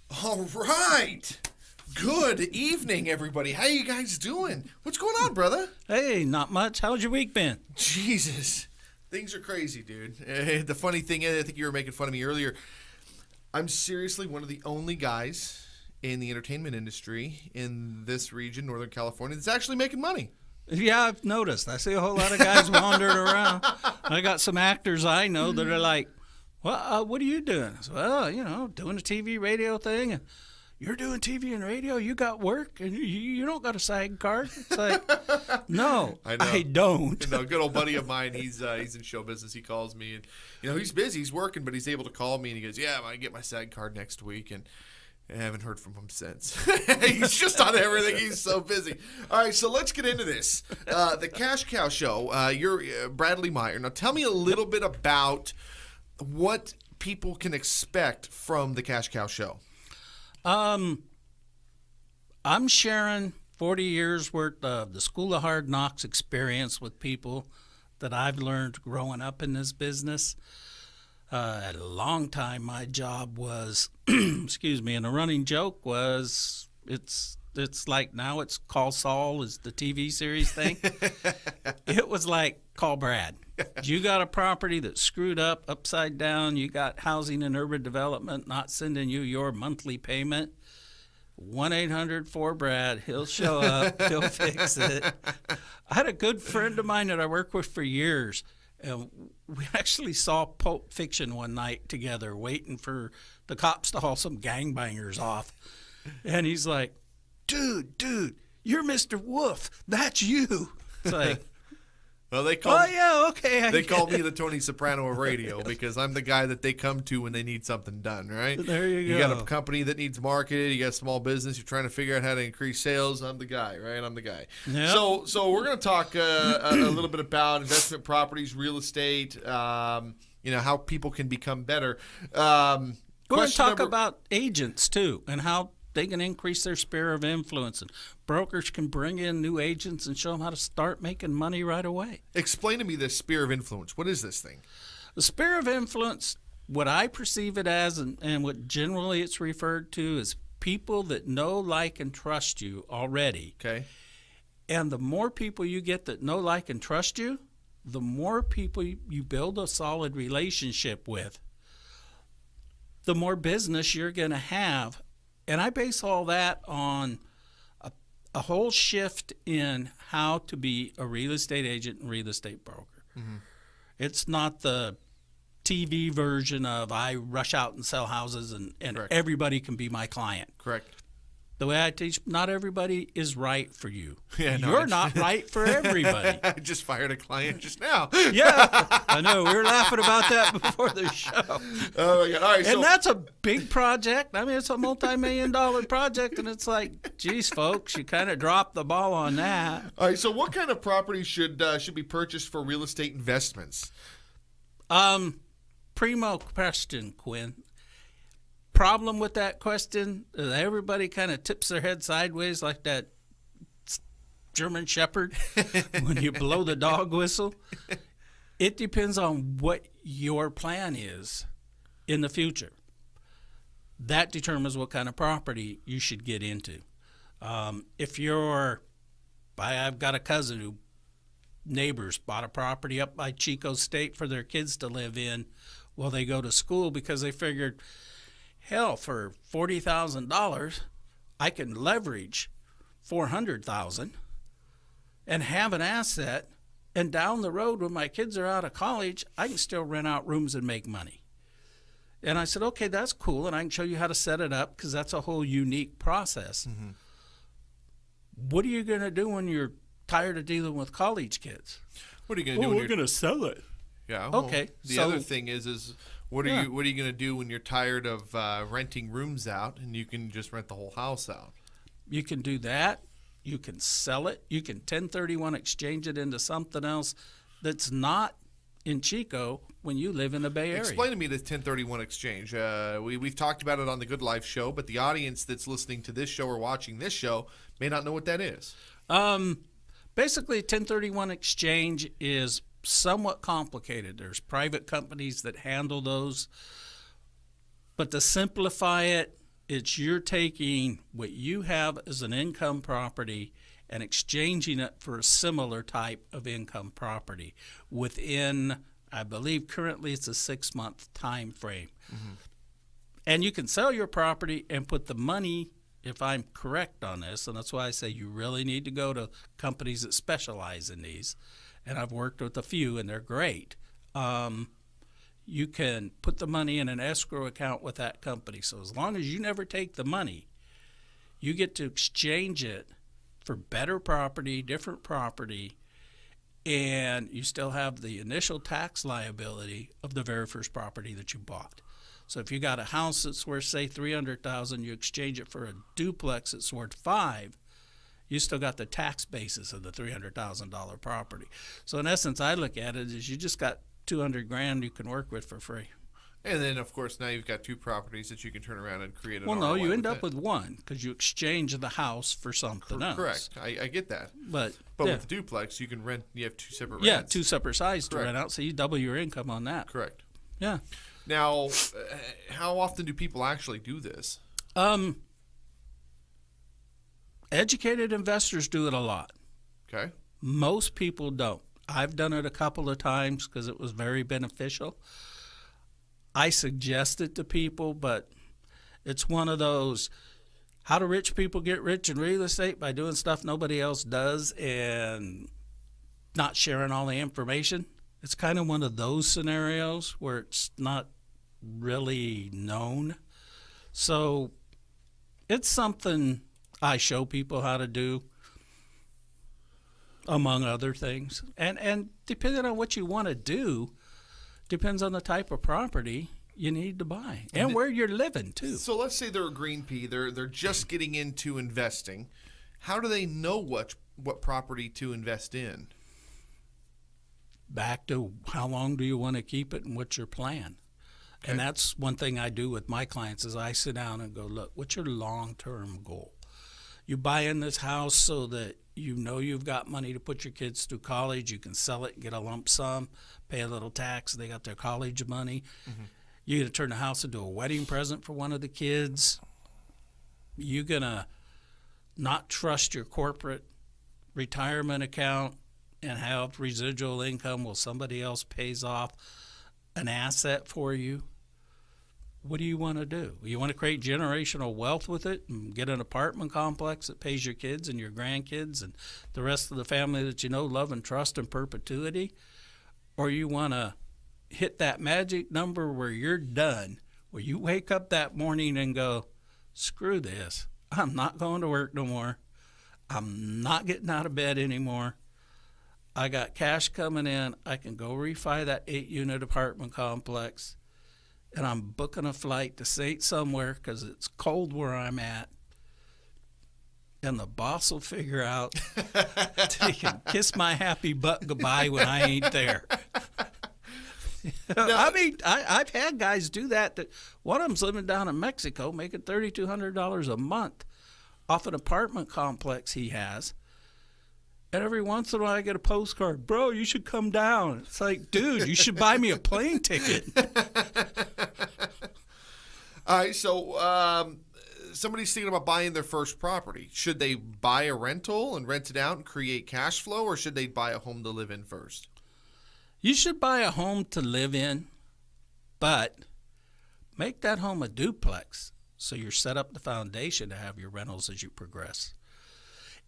All right. Good evening, everybody. How you guys doing? What's going on, brother? Hey, not much. How's your week been? Jesus. Things are crazy, dude. The funny thing is, I think you were making fun of me earlier. I'm seriously one of the only guys in the entertainment industry in this region, Northern California, that's actually making money. Yeah, I've noticed. I see a whole lot of guys wandering around. I got some actors I know that are like, well, what are you doing? I said, well, doing a TV radio thing. And you're doing TV and radio? You got work? And you don't got a SAG card? It's like, no, I don't. Good old buddy of mine, he's in show business. He calls me, and he's busy. He's working, but he's able to call me, and he goes, yeah, I get my SAG card next week, and I haven't heard from him since. He's just on everything. He's so busy. All right, so let's get into this. The Cash Cow Show. You're Bradley Meyer. Now, tell me a little bit about what people can expect from the Cash Cow Show. I'm sharing 40 years worth of the School of Hard Knocks experience with people that I've learned growing up in this business. At a long time, my job was, excuse me, and a running joke was, it's like now it's Call Saul is the TV series thing. It was like, call Brad. You got a property that's screwed up, upside down. You got housing and urban development not sending you your monthly payment. 1-800-4BRAD. He'll show up. He'll fix it. I had a good friend of mine that I worked with for years. And we actually saw Pulp Fiction one night together, waiting for the cops to haul some gangbangers off. And he's like, dude, you're Mr. Wolf. That's you. It's like, well, they call okay. They call me the Tony Soprano of radio because I'm the guy that they come to when they need something done, right? There you go. You got a company that needs marketed. You got a small business. You're trying to figure out how to increase sales. I'm the guy, right? I'm the guy. Yep. So we're going to talk a little bit about investment properties, real estate, how people can become better. We're going to talk about agents, too, and how they can increase their sphere of influence, and brokers can bring in new agents and show them how to start making money right away. Explain to me this sphere of influence. What is this thing? The sphere of influence, what I perceive it as, and what generally it's referred to, is people that know, like, and trust you already. Okay. And the more people you get that know, like, and trust you, the more people you build a solid relationship with, the more business you're going to have. And I base all that on a whole shift in how to be a real estate agent and real estate broker. Mm-hmm. It's not the TV version of I rush out and sell houses and everybody can be my client. Correct. The way I teach, not everybody is right for you. Yeah, You're not right for everybody. I just fired a client just now. Yeah, I know. We were laughing about that before the show. Oh, my God. All right, and that's a big project. I mean, it's a multi-million-dollar project, and it's like, geez, folks, you kind of dropped the ball on that. All right, so what kind of property should be purchased for real estate investments? Primo question, Quinn. Problem with that question is everybody kind of tips their head sideways like that German Shepherd when you blow the dog whistle. It depends on what your plan is in the future. That determines what kind of property you should get into. I've got a cousin who neighbors bought a property up by Chico State for their kids to live in while they go to school because they figured, hell, for $40,000, I can leverage $400,000 and have an asset. And down the road, when my kids are out of college, I can still rent out rooms and make money. And I said, okay, that's cool, and I can show you how to set it up because that's a whole unique process. Mm-hmm. What are you going to do when you're tired of dealing with college kids? What are you going to do? We're going to sell it. Yeah. Well, okay. The other thing is what are you going to do when you're tired of renting rooms out and you can just rent the whole house out? You can do that. You can sell it. You can 1031 exchange it into something else that's not in Chico when you live in the Bay Area. Explain to me the 1031 exchange. We've talked about it on the Good Life show, but the audience that's listening to this show or watching this show may not know what that is. Basically, 1031 exchange is somewhat complicated. There's private companies that handle those. But to simplify it, It's you're taking what you have as an income property and exchanging it for a similar type of income property within, I believe currently it's a 6-month time frame. And you can sell your property and put the money, if I'm correct on this, and that's why I say you really need to go to companies that specialize in these. And I've worked with a few, and they're great. You can put the money in an escrow account with that company. So as long as you never take the money, you get to exchange it for better property, different property, and you still have the initial tax liability of the very first property that you bought. So if you got a house that's worth, say, $300,000, you exchange it for a duplex that's worth $5,000, you still got the tax basis of the $300,000 property. So in essence, I look at it as you just got $200,000 you can work with for free. And then, of course, now you've got 2 properties that you can turn around and create an Well, no, ROI you end up it. with one because you exchange the house for something else. Correct. I get that. But yeah, with the duplex, you can rent. You have 2 separate yeah, rents. 2 separate sides to Correct. rent out, so you double your income on that. Correct. Yeah. Now, how often do people actually do this? Educated investors do it a lot. Okay. Most people don't. I've done it a couple of times because it was very beneficial. I suggest it to people, but it's one of those, how do rich people get rich in real estate? By doing stuff nobody else does and not sharing all the information. It's kind of one of those scenarios where it's not really known. So it's something I show people how to do, among other things. And depending on what you want to do, depends on the type of property you need to buy and where you're living too. So let's say they're a green pea. They're just getting into investing. How do they know what property to invest in? Back to how long do you want to keep it and what's your plan? Okay. And that's one thing I do with my clients is I sit down and go, look, what's your long-term goal? You buy in this house so that you know you've got money to put your kids through college. You can sell it and get a lump sum, pay a little tax. They got their college money. Mm-hmm. You're going to turn the house into a wedding present for one of the kids. You're going to not trust your corporate retirement account and have residual income while somebody else pays off an asset for you. What do you want to do? You want to create generational wealth with it and get an apartment complex that pays your kids and your grandkids and the rest of the family that you know, love and trust in perpetuity? Or you want to hit that magic number where you're done, where you wake up that morning and go, screw this. I'm not going to work no more. I'm not getting out of bed anymore. I got cash coming in. I can go refi that 8-unit apartment complex. And I'm booking a flight to St. somewhere because it's cold where I'm at. And the boss will figure out he can kiss my happy butt goodbye when I ain't there. I mean, I've had guys do that. One of them's living down in Mexico making $3,200 a month off an apartment complex he has. And every once in a while I get a postcard, bro, you should come down. It's like, dude, you should buy me a plane ticket. All right, so somebody's thinking about buying their first property. Should they buy a rental and rent it out and create cash flow, or should they buy a home to live in first? You should buy a home to live in, but make that home a duplex so you're set up the foundation to have your rentals as you progress.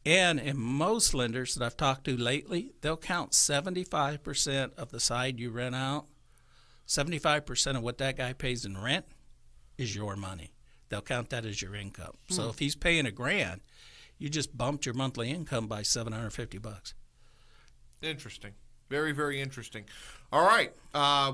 And in most lenders that I've talked to lately, they'll count 75% of the side you rent out. 75% of what that guy pays in rent is your money. They'll count that as your income. So if he's paying $1,000, you just bumped your monthly income by $750. Interesting. Very, very interesting. All right.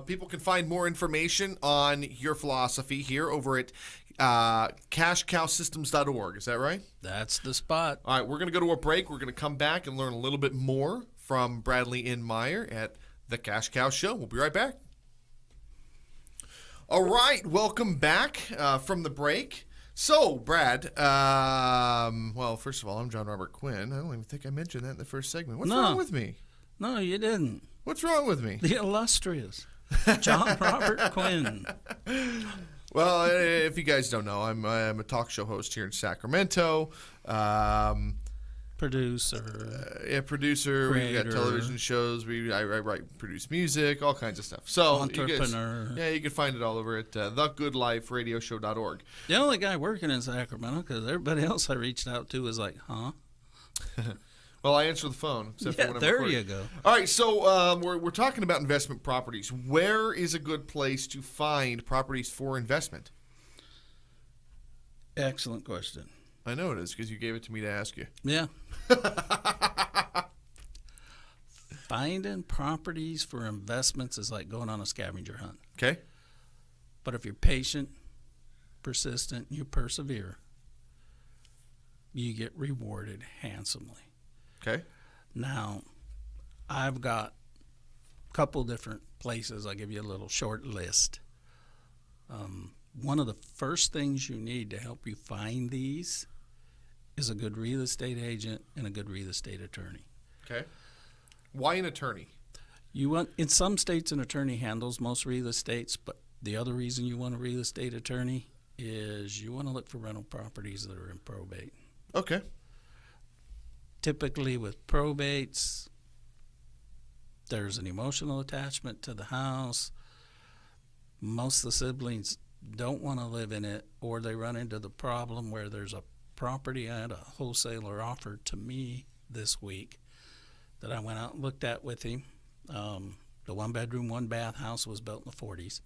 People can find more information on your philosophy here over at cashcowsystems.org. Is that right? That's the spot. All right. We're going to go to a break. We're going to come back and learn a little bit more from Bradley N. Meyer at The Cash Cow Show. We'll be right back. All right. Welcome back from the break. So, Brad, well, first of all, I'm John Robert Quinn. I don't even think I mentioned that in the first segment. What's wrong with me? No, you didn't. What's wrong with me? The illustrious John Robert Quinn. Well, if you guys don't know, I'm a talk show host here in Sacramento. Producer. Producer. We've got Creator. television shows. I write, produce music, all kinds of stuff. So Entrepreneur. you can find it all over at thegoodliferadioshow.org. The only guy working in Sacramento, because everybody else I reached out to was like, huh? Well, I answer the phone. Except for Yeah, when I'm there recording. you go. All right, so we're talking about investment properties. Where is a good place to find properties for investment? Excellent question. I know it is because you gave it to me to ask you. Yeah. Finding properties for investments is like going on a scavenger hunt. Okay. But if you're patient, persistent, you persevere, you get rewarded handsomely. Okay. Now, I've got a couple different places. I'll give you a little short list. One of the first things you need to help you find these is a good real estate agent and a good real estate attorney. Okay. Why an attorney? You want, in some states, an attorney handles most real estates, but the other reason you want a real estate attorney is you want to look for rental properties that are in probate. Okay. Typically with probates, there's an emotional attachment to the house. Most of the siblings don't want to live in it, or they run into the problem where there's a property. I had a wholesaler offer to me this week that I went out and looked at with him. The one-bedroom, one-bath house was built in the 40s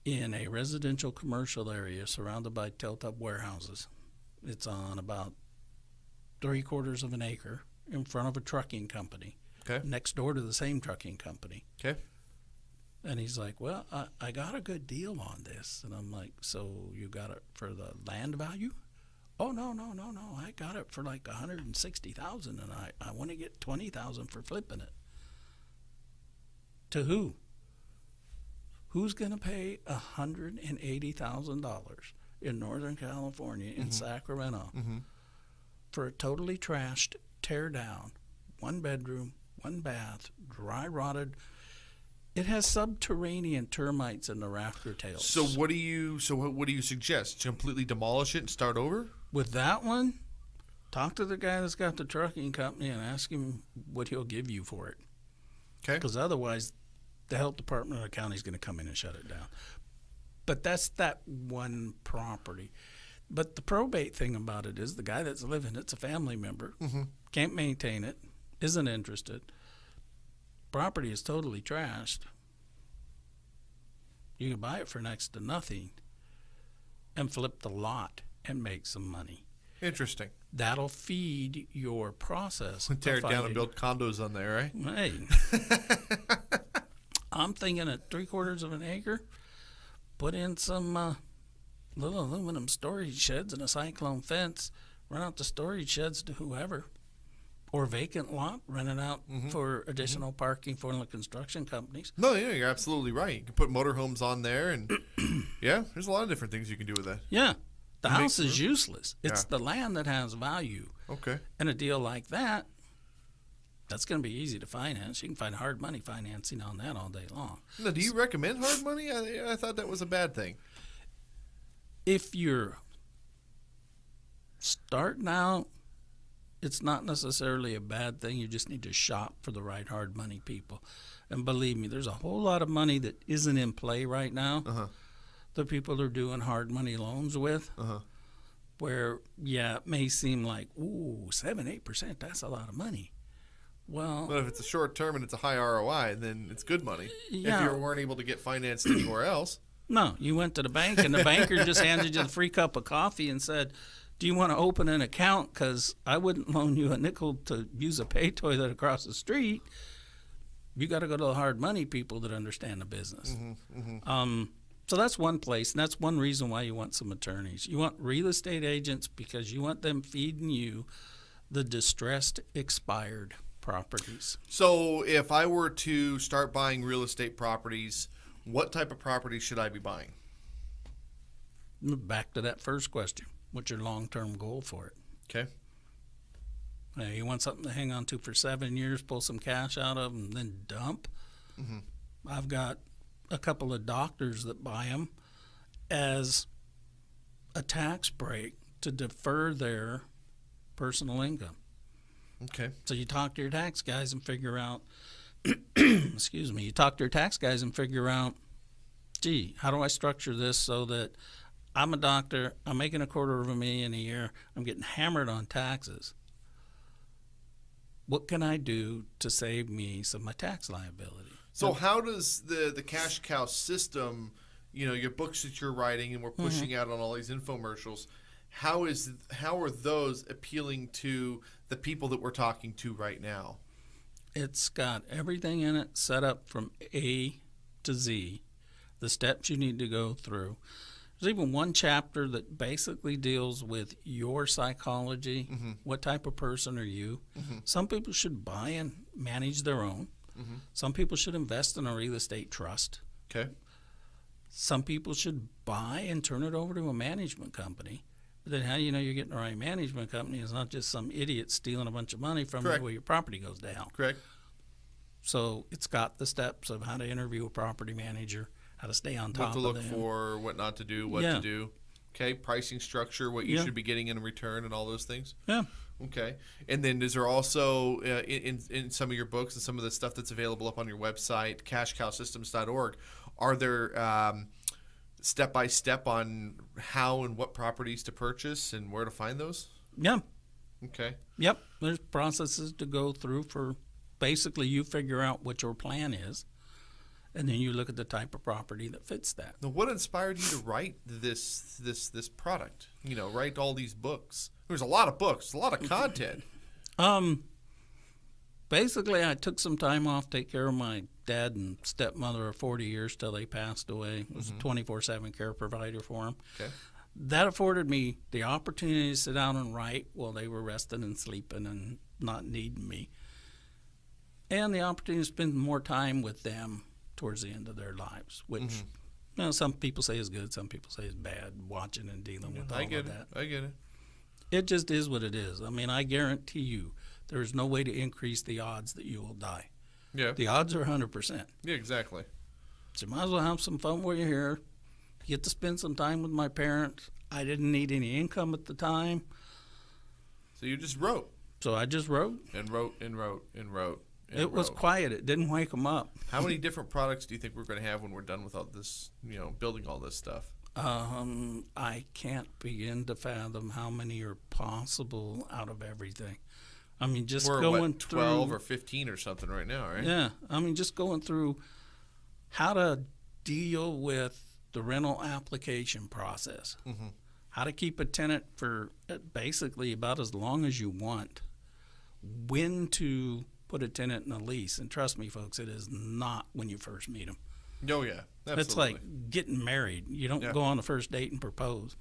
in a residential commercial area surrounded by tilt-up warehouses. It's on about 3/4 of an acre in front of a trucking company, Okay. next door to the same trucking company. Okay. And he's like, well, I got a good deal on this. And I'm like, so you got it for the land value? Oh, no. I got it for like $160,000, and I want to get $20,000 for flipping it. To who? Who's going to pay $180,000 in Northern California in Sacramento for a totally trashed, tear down, one bedroom, one bath, dry rotted? It has subterranean termites in the rafter tails. So what do you suggest? Completely demolish it and start over? With that one, talk to the guy that's got the trucking company and ask him what he'll give you for it. Okay. Because otherwise, the health department of the county is going to come in and shut it down. But that's that one property. But the probate thing about it is the guy that's living it's a family member, can't maintain it, isn't interested. Property is totally trashed. You can buy it for next to nothing and flip the lot and make some money. Interesting. That'll feed your process. Tear of it down and finding- build condos on there, right? Hey, I'm thinking at 3/4 of an acre, put in some little aluminum storage sheds and a cyclone fence, run out the storage sheds to whoever, or vacant lot, rent it out for additional parking for the construction companies. No, yeah, you're absolutely right. You can put motorhomes on there, and yeah, there's a lot of different things you can do with that. Yeah, the Make house is useless. It's Yeah. the land that has value. Okay. And a deal like that, that's going to be easy to finance. You can find hard money financing on that all day long. Now, do you recommend hard money? I thought that was a bad thing. If you're starting out, it's not necessarily a bad thing. You just need to shop for the right hard money people. And believe me, there's a whole lot of money that isn't in play right now. The people are doing hard money loans with, where, yeah, it may seem like, ooh, 7-8%, that's a lot of money. Well, But if it's a short term and it's a high ROI, then it's good money. Yeah. If you weren't able to get financed anywhere else. no, you went to the bank and the banker just handed you the free cup of coffee and said, do you want to open an account? Because I wouldn't loan you a nickel to use a pay toilet across the street. You got to go to the hard money people that understand the business. So that's one place, and that's one reason why you want some attorneys. You want real estate agents because you want them feeding you the distressed, expired properties. So if I were to start buying real estate properties, what type of properties should I be buying? Back to that first question. What's your long-term goal for it? Okay. You want something to hang on to for 7 years, pull some cash out of, and then dump? I've got a couple of doctors that buy them. as a tax break to defer their personal income. Okay. So you talk to your tax guys and figure out, excuse me, you talk to your tax guys and figure out, gee, how do I structure this so that I'm a doctor, I'm making $250,000 a year, I'm getting hammered on taxes. What can I do to save me some of my tax liability? So how does the cash cow system, your books that you're writing and we're pushing out on all these infomercials, how are those appealing to the people that we're talking to right now? It's got everything in it set up from A to Z, the steps you need to go through. There's even one chapter that basically deals with your psychology. What type of person are you? Some people should buy and manage their own. Some people should invest in a real estate trust. Okay. Some people should buy and turn it over to a management company. But then how do you know you're getting the right management company? It's not just some idiot stealing a bunch of money from you where your property goes down. Correct. So it's got the steps of how to interview a property manager, how to stay on top of What to them. look for, what not to do, what to do. Okay, pricing structure, what you should be getting in return, and all those things. Yeah. Okay, and then is there also in some of your books and some of the stuff that's available up on your website, cashcowsystems.org, are there step by step on how and what properties to purchase and where to find those? Yeah. Okay. Yep. There's processes to go through for basically you figure out what your plan is, and then you look at the type of property that fits that. Now, what inspired you to write this product? Write all these books. There's a lot of books, a lot of content. Basically, I took some time off to take care of my dad and stepmother of 40 years till they passed away. I was a 24/7 care provider for them. Okay. That afforded me the opportunity to sit down and write while they were resting and sleeping and not needing me, and the opportunity to spend more time with them towards the end of their lives, which some people say is good, some people say is bad, watching and dealing with all of that. I get it. It just is what it is. I mean, I guarantee you there's no way to increase the odds that you will die. Yeah. The odds are 100%. Yeah, exactly. So you might as well have some fun while you're here. Get to spend some time with my parents. I didn't need any income at the time. So you just wrote. So I just wrote. And wrote and wrote and wrote. It was quiet. It didn't wake them up. How many different products do you think we're going to have when we're done with all this, building all this stuff? I can't begin to fathom how many are possible out of everything. I mean, just we're going at 12 through, or 15 or something right now, right? Yeah, I mean, just going through how to deal with the rental application process, how to keep a tenant for basically about as long as you want, when to put a tenant in a lease. And trust me, folks, it is not when you first meet them. Oh, yeah. Absolutely. It's like getting married. You don't go on the first date and propose.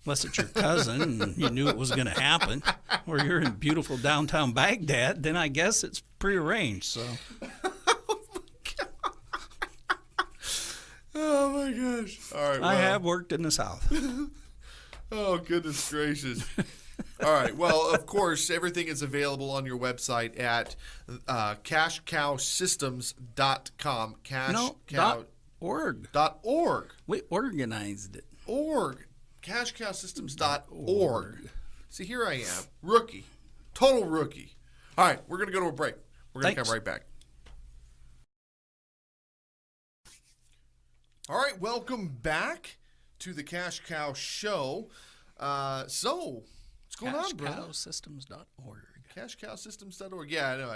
Unless it's your cousin and you knew it was going to happen, or you're in beautiful downtown Baghdad, then I guess it's prearranged. So. Oh, my gosh. All right. I have worked in the South. Oh, goodness gracious. All right. Well, of course, everything is available on your website at cashcowsystems.com. .org. .org. We organized it. Org. Cashcowsystems.org. See, here I am. Rookie. Total rookie. All right. We're going to go to a break. We're going to come right back. All right. Welcome back to the Cash Cow Show. What's going on, brother? Cashcowsystems.org. Cashcowsystems.org. Yeah, I know.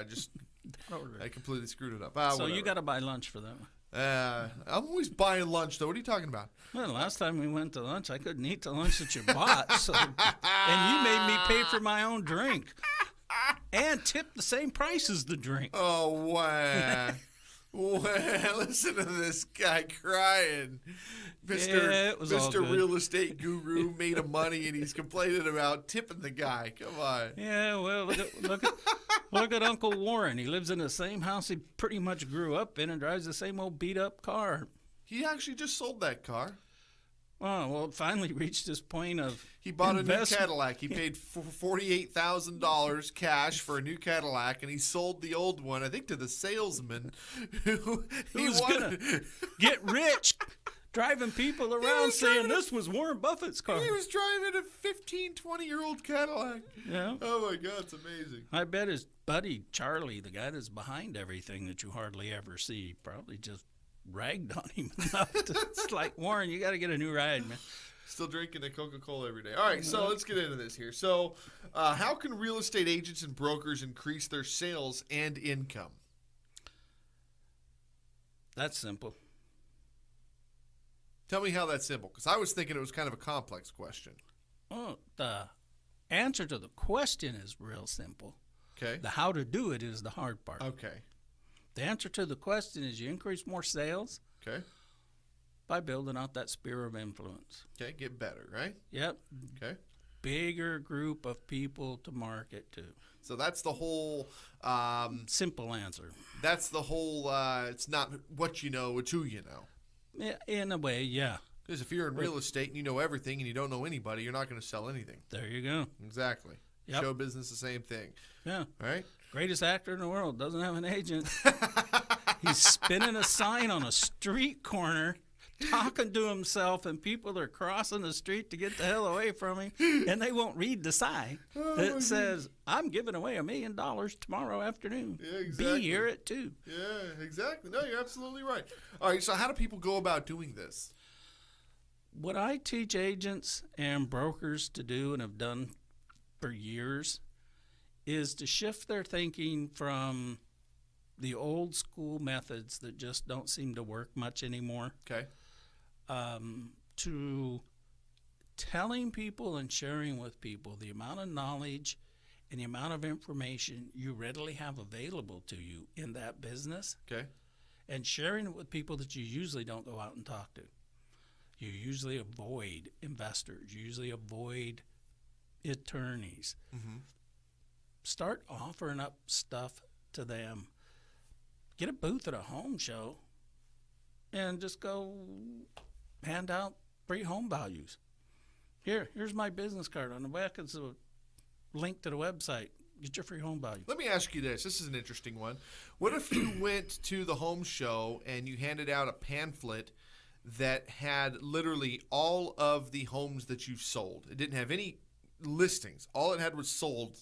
I completely screwed it up. So you got to buy lunch for that one. I'm always buying lunch, though. What are you talking about? Well, last time we went to lunch, I couldn't eat the lunch that you bought, and you made me pay for my own drink and tip the same price as the drink. Oh, wow. Wow, listen to this guy crying. Mr. Real Estate Guru made of money, and he's complaining about tipping the guy. Come on. Yeah, well, look at Uncle Warren. He lives in the same house he pretty much grew up in and drives the same old beat-up car. He actually just sold that car. Oh, well, it finally reached this point of He bought a new Cadillac. He paid $48,000 cash for a new Cadillac, and he sold the old one, I think, to the salesman who was going to get rich driving people around saying this was Warren Buffett's car. He was driving a 15, 20-year-old Cadillac. Yeah. Oh my God, it's amazing. I bet his buddy Charlie, the guy that's behind everything that you hardly ever see, probably just ragged on him enough to, it's like, Warren, you got to get a new ride, man. Still drinking a Coca-Cola every day. All right, so let's get into this here. So how can real estate agents and brokers increase their sales and income? That's simple. Tell me how that's simple, because I was thinking it was kind of a complex question. Well, the answer to the question is real simple. Okay. The how to do it is the hard part. Okay. The answer to the question is you increase more sales Okay. by building out that sphere of influence. Okay. Get better, right? Yep. Okay. Bigger group of people to market to. So that's the whole. Simple answer. That's the whole. It's not what you know; it's who you know. Yeah, in a way, yeah. Because if you're in real estate and you know everything and you don't know anybody, you're not going to sell anything. There you go. Exactly. Yep. Show business, the same thing. Yeah. Right? Greatest actor in the world doesn't have an agent. He's spinning a sign on a street corner, talking to himself, and people are crossing the street to get the hell away from him, and they won't read the sign that says, I'm giving away $1 million tomorrow afternoon. Yeah, exactly. Be here at 2. Yeah, exactly. No, you're absolutely right. All right, so how do people go about doing this? What I teach agents and brokers to do and have done for years is to shift their thinking from the old school methods that just don't seem to work much anymore Okay. to telling people and sharing with people the amount of knowledge and the amount of information you readily have available to you in that business, Okay. and sharing it with people that you usually don't go out and talk to. You usually avoid investors. You usually avoid attorneys. Mm-hmm. Start offering up stuff to them. Get a booth at a home show and just go hand out free home values. Here's my business card. On the back is a link to the website. Get your free home value. Let me ask you this. This is an interesting one. What if you went to the home show and you handed out a pamphlet that had literally all of the homes that you've sold? It didn't have any listings. All it had was sold.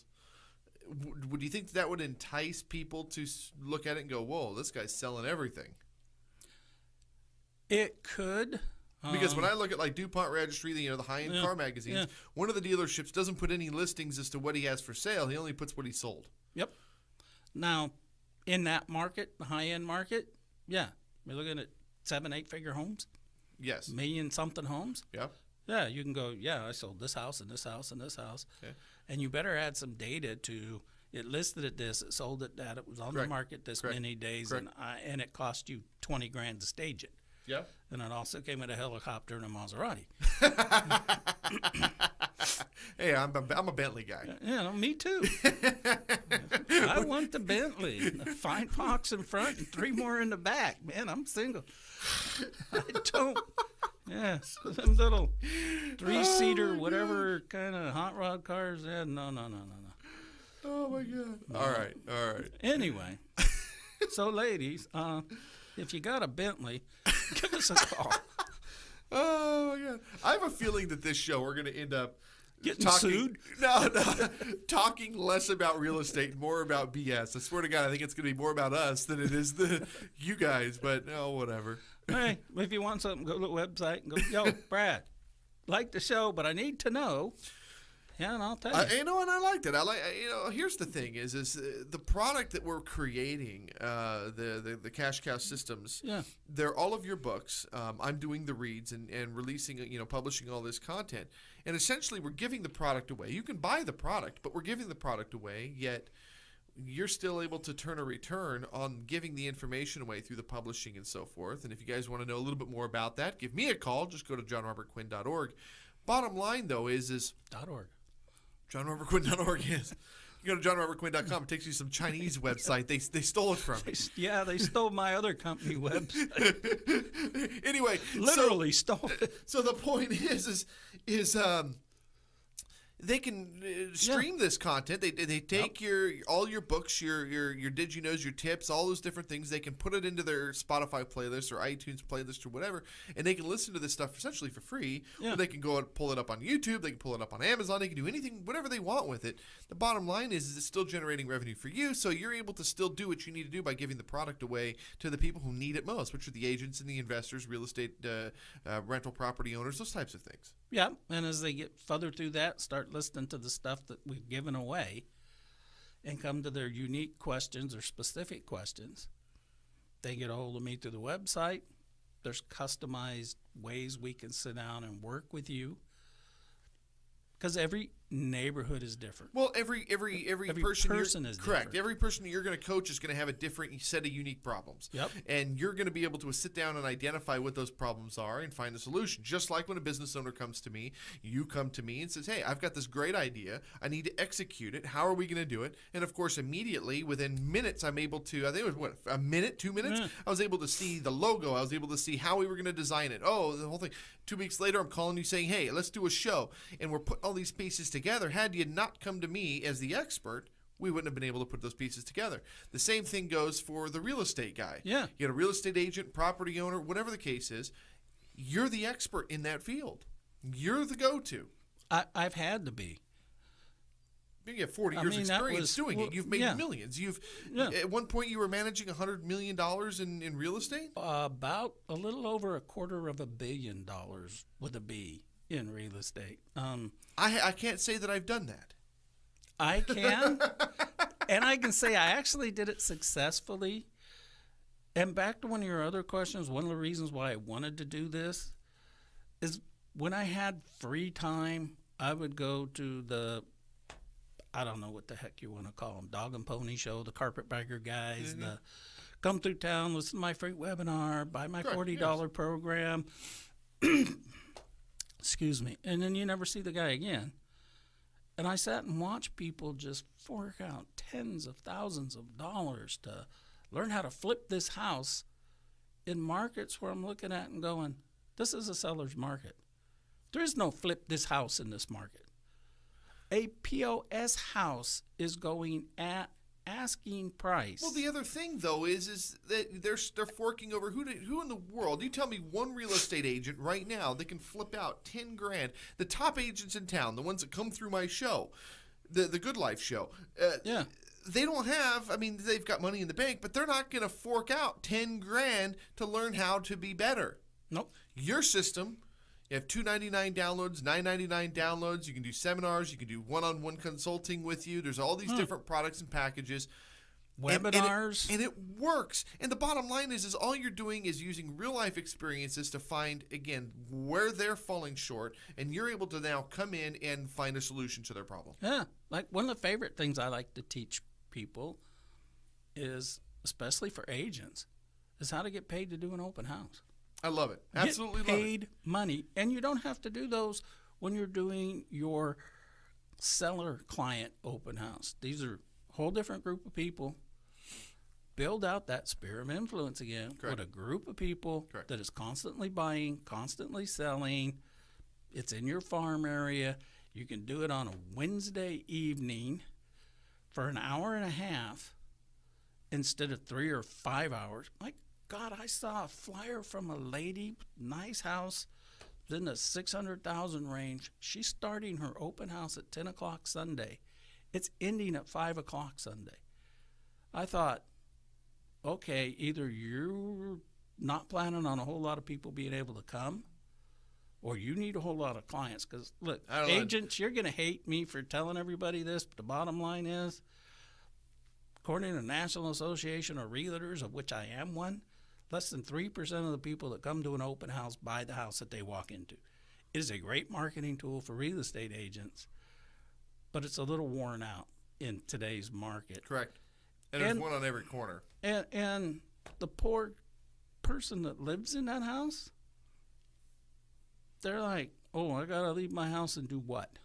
Would you think that would entice people to look at it and go, whoa, this guy's selling everything? It could. Because when I look at like DuPont Registry, the high-end car magazines, one of the dealerships doesn't put any listings as to what he has for sale. He only puts what he sold. Yep. Now, in that market, the high-end market, yeah, we're looking at 7-8-figure homes. Yes. Million-something homes. Yep. Yeah, you can go, yeah, I sold this house and this house and this house. Okay. And you better add some data to, it listed at this, it sold at that, it was on the market this many days, and it cost you $20,000 to stage it. Yeah. And it also came with a helicopter and a Maserati. Hey, I'm a Bentley guy. Yeah, me too. I want the Bentley, the fine Fox in front and 3 more in the back. Man, I'm single. I don't. Yeah, some little 3-seater, whatever kind of hot rod cars. Yeah, no. Oh my God. All right. Anyway, so ladies, if you got a Bentley, give us a call. Oh my God. I have a feeling that this show we're going to end up Getting sued? No, talking less about real estate, more about BS. I swear to God, I think it's going to be more about us than it is you guys. But whatever. Hey, if you want something, go to the website and go, yo, Brad, like the show, but I need to know. Yeah, and I'll tell you. And I like that. Here's the thing: is the product that we're creating, the Cash Cow Systems. Yeah. They're all of your books. I'm doing the reads and releasing, publishing all this content. And essentially, we're giving the product away. You can buy the product, but we're giving the product away. Yet, you're still able to turn a return on giving the information away through the publishing and so forth. And if you guys want to know a little bit more about that, give me a call. Just go to johnrobertquinn.org. Bottom line, though, is .org. JohnRobertQuinn.org is. You go to JohnRobertQuinn.com. It takes you some Chinese website. They stole it from me. Yeah, they stole my other company website. Anyway, Literally stole it. So the point is they can stream this content. They take all your books, your Did You Knows, your tips, all those different things. They can put it into their Spotify playlist or iTunes playlist or whatever, and they can listen to this stuff essentially for free. Yeah. Or they can go and pull it up on YouTube. They can pull it up on Amazon. They can do anything, whatever they want with it. The bottom line is it's still generating revenue for you, so you're able to still do what you need to do by giving the product away to the people who need it most, which are the agents and the investors, real estate, rental property owners, those types of things. Yeah, and as they get further through that, start listening to the stuff that we've given away and come to their unique questions or specific questions. They get a hold of me through the website. There's customized ways we can sit down and work with you because every neighborhood is different. Well, every person is correct. different. Every person that you're going to coach is going to have a different set of unique problems. Yep. And you're going to be able to sit down and identify what those problems are and find a solution. Just like when a business owner comes to me, you come to me and says, "Hey, I've got this great idea. I need to execute it. How are we going to do it?" And of course, immediately within minutes, I'm able to. I think it was a minute, 2 minutes. Yeah. I was able to see the logo. I was able to see how we were going to design it. Oh, the whole thing. 2 weeks later, I'm calling you saying, "Hey, let's do a show," and we're putting all these pieces together. Had you not come to me as the expert, we wouldn't have been able to put those pieces together. The same thing goes for the real estate guy. Yeah. You get a real estate agent, property owner, whatever the case is, you're the expert in that field. You're the go-to. I've had to be. You have 40 I years mean, that experience was- doing well, it. You've made yeah. millions. Yeah. At one point, you were managing $100 million in real estate? About a little over $250 million with a B in real estate. I can't say that I've done that. I can, and I can say I actually did it successfully. And back to one of your other questions, one of the reasons why I wanted to do this is when I had free time, I would go to the, I don't know what the heck you want to call them, Dog and Pony Show, the Carpetbagger guys, the come through town, listen to my free webinar, buy my Correct, $40 yes. program. Excuse me. And then you never see the guy again. And I sat and watched people just fork out tens of thousands of dollars to learn how to flip this house in markets where I'm looking at and going, this is a seller's market. There is no flip this house in this market. A POS house is going at asking price. Well, the other thing though is that they're forking over who in the world? You tell me one real estate agent right now that can flip out 10 grand. The top agents in town, the ones that come through my show, the Good Life show. Yeah. They don't have. I mean, they've got money in the bank, but they're not going to fork out 10 grand to learn how to be better. Nope. Your system. You have $2.99 downloads, $9.99 downloads. You can do seminars. You can do one-on-one consulting with you. There's all these different products and packages. Webinars. And it works. And the bottom line is all you're doing is using real-life experiences to find, again, where they're falling short, and you're able to now come in and find a solution to their problem. Yeah. Like one of the favorite things I like to teach people is, especially for agents, is how to get paid to do an open house. I love it. Absolutely Get love it. paid money. And you don't have to do those when you're doing your seller client open house. These are a whole different group of people. Build out that sphere of influence again Correct. with a group of people Correct. that is constantly buying, constantly selling. It's in your farm area. You can do it on a Wednesday evening for an hour and a half instead of 3 or 5 hours. My God, I saw a flyer from a lady, nice house, in the 600,000 range. She's starting her open house at 10 o'clock Sunday. It's ending at 5 o'clock Sunday. I thought, okay, either you're not planning on a whole lot of people being able to come, or you need a whole lot of clients. Because, look, I don't know. agents, you're going to hate me for telling everybody this, but the bottom line is, according to the National Association of Realtors, of which I am one, less than 3% of the people that come to an open house buy the house that they walk into. It is a great marketing tool for real estate agents, but it's a little worn out in today's market. Correct. And there's And- one on every corner. And the poor person that lives in that house, they're like, oh, I got to leave my house and do what?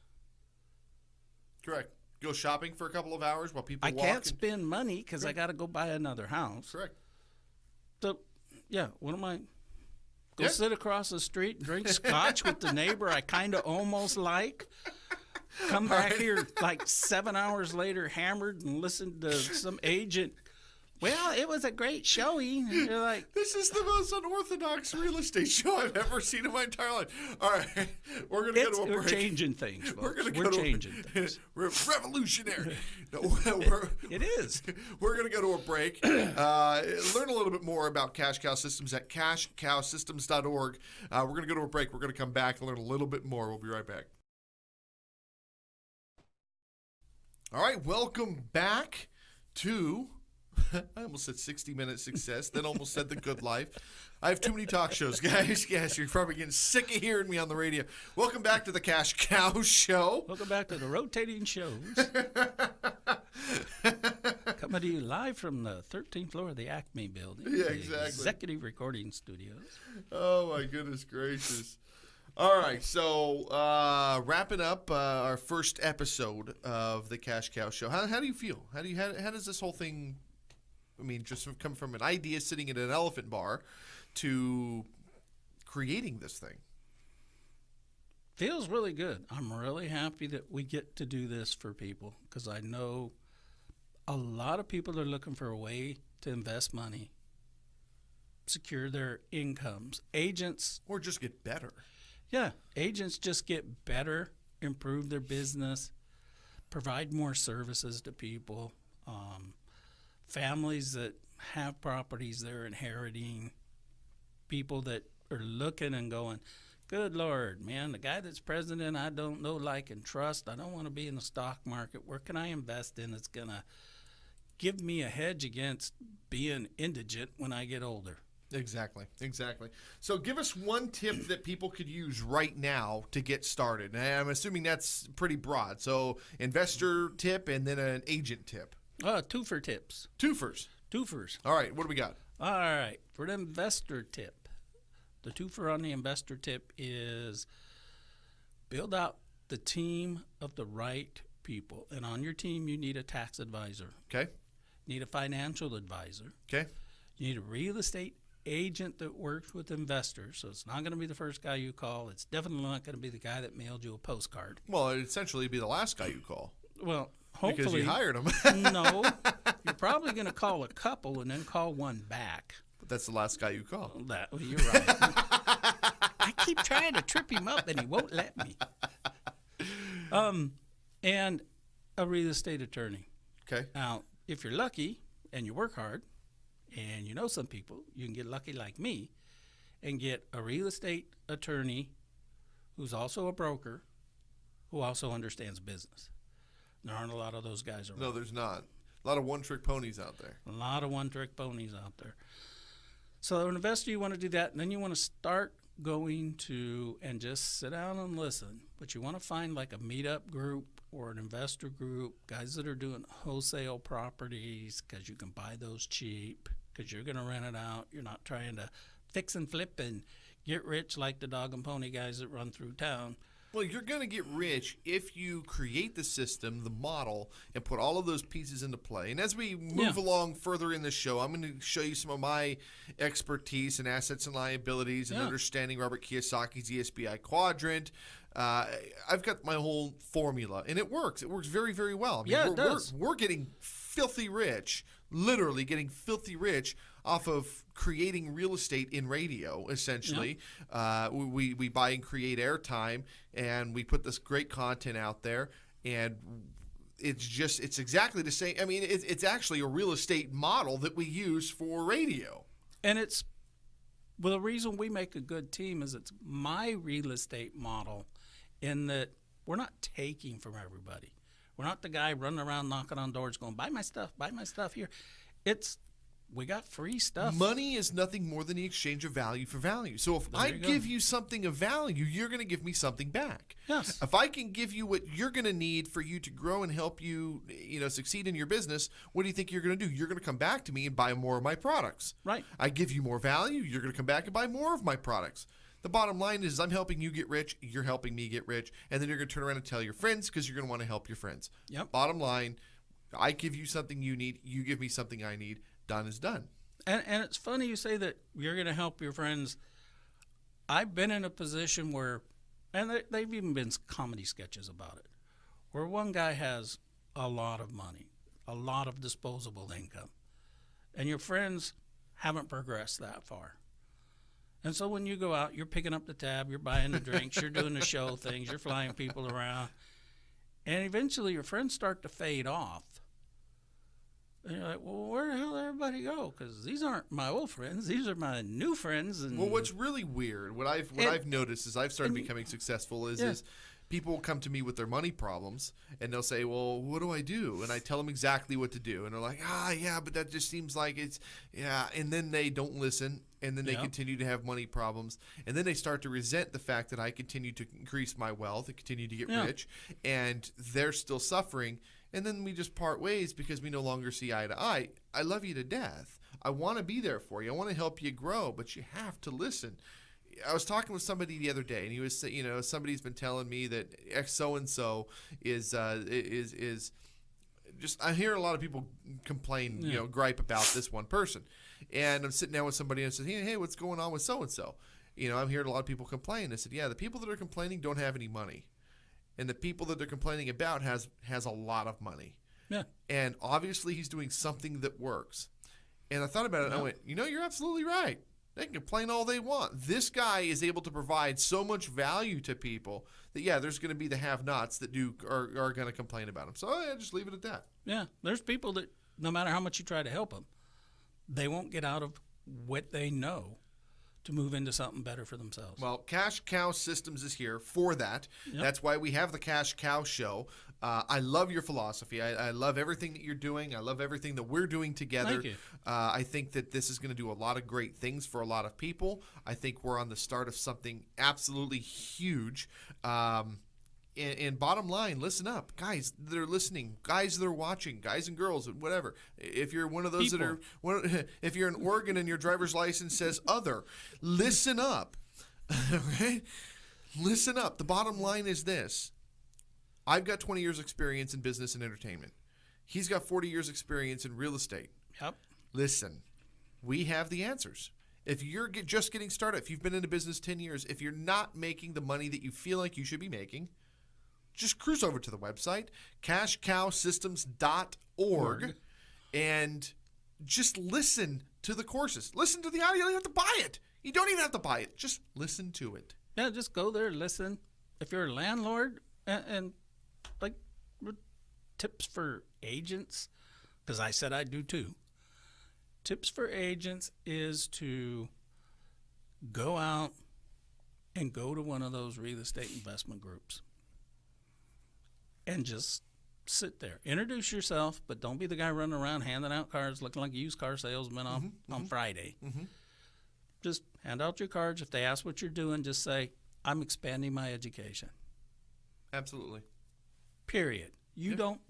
Correct. Go shopping for a couple of hours while people I walk. can't spend money because I got to go buy another house. Correct. So, yeah, what am I? Go Yeah. sit across the street and drink scotch with the neighbor I kind of almost like? come back here like 7 hours later, hammered, and listen to some agent. Well, it was a great showing. And you're like, This is the most unorthodox real estate show I've ever seen in my entire life. All right, we're going to go to a we're break. changing things, folks. We're going to We're go to changing things. We're revolutionary. No, It is. We're going to go to a break. Learn a little bit more about Cash Cow Systems at cashcowsystems.org. We're going to go to a break. We're going to come back and learn a little bit more. We'll be right back. All right, welcome back to... I almost said 60 Minute Success, then almost said The Good Life. I have too many talk shows, guys. Yes, you're probably getting sick of hearing me on the radio. Welcome back to the Cash Cow Show. Welcome back to the rotating shows. Coming to you live from the 13th floor of the Acme building. Yeah, the exactly. Executive Recording Studios. Oh, my goodness gracious. All right, so wrapping up our first episode of the Cash Cow Show. How do you feel? How does this whole thing... I mean, just come from an idea sitting in an elephant bar to creating this thing. Feels really good. I'm really happy that we get to do this for people because I know a lot of people are looking for a way to invest money, secure their incomes. Agents, Or just get better. yeah, agents just get better, improve their business, provide more services to people. Families that have properties they're inheriting, people that are looking and going, good Lord, man, the guy that's president I don't know, like, and trust. I don't want to be in the stock market. Where can I invest in that's going to give me a hedge against being indigent when I get older? Exactly. So give us one tip that people could use right now to get started. And I'm assuming that's pretty broad. So investor tip and then an agent tip. Twofer tips. Twofers. All right, what do we got? All right, for the investor tip, the twofer on the investor tip is build out the team of the right people. And on your team, you need a tax advisor. Okay. You need a financial advisor. Okay. You need a real estate agent that works with investors. So it's not going to be the first guy you call. It's definitely not going to be the guy that mailed you a postcard. Well, it'd essentially be the last guy you call. Well, hopefully. Because you hired him. No. You're probably going to call a couple and then call one back. But that's the last guy you call. Well, you're right. I keep trying to trip him up and he won't let me. And a real estate attorney. Okay. Now, if you're lucky and you work hard and you know some people, you can get lucky like me and get a real estate attorney who's also a broker who also understands business. There aren't a lot of those guys around. No, there's not. A lot of one-trick ponies out there. A lot of one-trick ponies out there. So an investor, you want to do that, and then you want to start going to and just sit down and listen. But you want to find like a meetup group or an investor group, guys that are doing wholesale properties because you can buy those cheap because you're going to rent it out. You're not trying to fix and flip and get rich like the dog and pony guys that run through town. Well, you're going to get rich if you create the system, the model, and put all of those pieces into play. And as we move along further in the show, I'm going to show you some of my expertise in assets and liabilities and understanding Robert Kiyosaki's ESBI quadrant. I've got my whole formula, and it works. It works very, very well. I mean, it does. We're getting filthy rich, literally getting filthy rich off of creating real estate in radio, essentially. We buy and create airtime, and we put this great content out there, and it's exactly the same. I mean, it's actually a real estate model that we use for radio. And the reason we make a good team is it's my real estate model in that we're not taking from everybody. We're not the guy running around knocking on doors going, buy my stuff here. We got free stuff. Money is nothing more than the exchange of value for value. So if I give you something of value, you're going to give me something back. Yes. If I can give you what you're going to need for you to grow and help you, succeed in your business, what do you think you're going to do? You're going to come back to me and buy more of my products. Right. I give you more value, you're going to come back and buy more of my products. The bottom line is I'm helping you get rich, you're helping me get rich, and then you're going to turn around and tell your friends because you're going to want to help your friends. Yep. Bottom line, I give you something you need, you give me something I need. Done is done. And it's funny you say that you're going to help your friends. I've been in a position where, and they've even been comedy sketches about it, where one guy has a lot of money, a lot of disposable income, and your friends haven't progressed that far. And so when you go out, you're picking up the tab, you're buying the drinks, you're doing the show things, you're flying people around, and eventually your friends start to fade off. And you're like, well, where the hell did everybody go? Because these aren't my old friends; these are my new friends. And Well, what's really weird, what I've noticed as I've started becoming successful is people will come to me with their money problems, and they'll say, well, what do I do? And I tell them exactly what to do, and they're like, yeah, but that just seems like it's and then they don't listen, and then they continue to have money problems, and then they start to resent the fact that I continue to increase my wealth and continue to get rich, and they're still suffering. And then we just part ways because we no longer see eye to eye. I love you to death. I want to be there for you. I want to help you grow, but you have to listen. I was talking with somebody the other day, and he was, somebody's been telling me that X so and so is just. I hear a lot of people complain, gripe about this one person, and I'm sitting down with somebody and I said, hey, what's going on with so and so? I'm hearing a lot of people complain. I said, yeah, the people that are complaining don't have any money. And the people that they're complaining about has a lot of money. Yeah. And obviously he's doing something that works. And I thought about it and I went, you're absolutely right. They can complain all they want. This guy is able to provide so much value to people that, there's going to be the have-nots that are going to complain about him. So just leave it at that. Yeah. There's people that no matter how much you try to help them, they won't get out of what they know to move into something better for themselves. Well, Cash Cow Systems is here for that. Yep. That's why we have the Cash Cow Show. I love your philosophy. I love everything that you're doing. I love everything that we're doing together. Thank you. I think that this is going to do a lot of great things for a lot of people. I think we're on the start of something absolutely huge. And bottom line, listen up. Guys that are listening, guys that are watching, guys and girls, whatever. If you're one of those if you're in Oregon and your driver's license says other, listen up. Right? Listen up. The bottom line is this. I've got 20 years experience in business and entertainment. He's got 40 years experience in real estate. Yep. Listen, we have the answers. If you're just getting started, if you've been into business 10 years, if you're not making the money that you feel like you should be making, just cruise over to the website, cashcowsystems.org, and just listen to the courses. Listen to the audio. You don't have to buy it. You don't even have to buy it. Just listen to it. Yeah, just go there, listen. If you're a landlord and like tips for agents, because I said I do too. Tips for agents is to go out and go to one of those real estate investment groups. And just sit there. Introduce yourself, but don't be the guy running around handing out cards looking like a used car salesman on Friday. Mm-hmm. Just hand out your cards. If they ask what you're doing, just say, I'm expanding my education. Absolutely. Period. You don't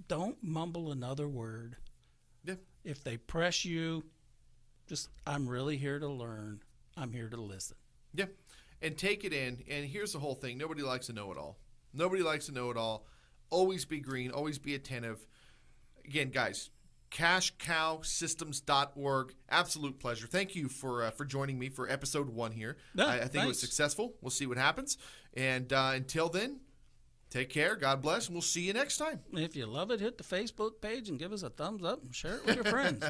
mumble another word. Yeah. If they press you, just, I'm really here to learn. I'm here to listen. Yeah. And take it in. And here's the whole thing. Nobody likes to know it all. Nobody likes to know it all. Always be green. Always be attentive. Again, guys, cashcowsystems.org. Absolute pleasure. Thank you for joining me for episode 1 here. Yeah, I think it was successful. We'll see what happens. And until then, take care. God bless. And we'll see you next time. If you love it, hit the Facebook page and give us a thumbs up and share it with your friends.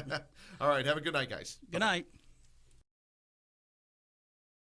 All right. Have a good night, guys. Good night.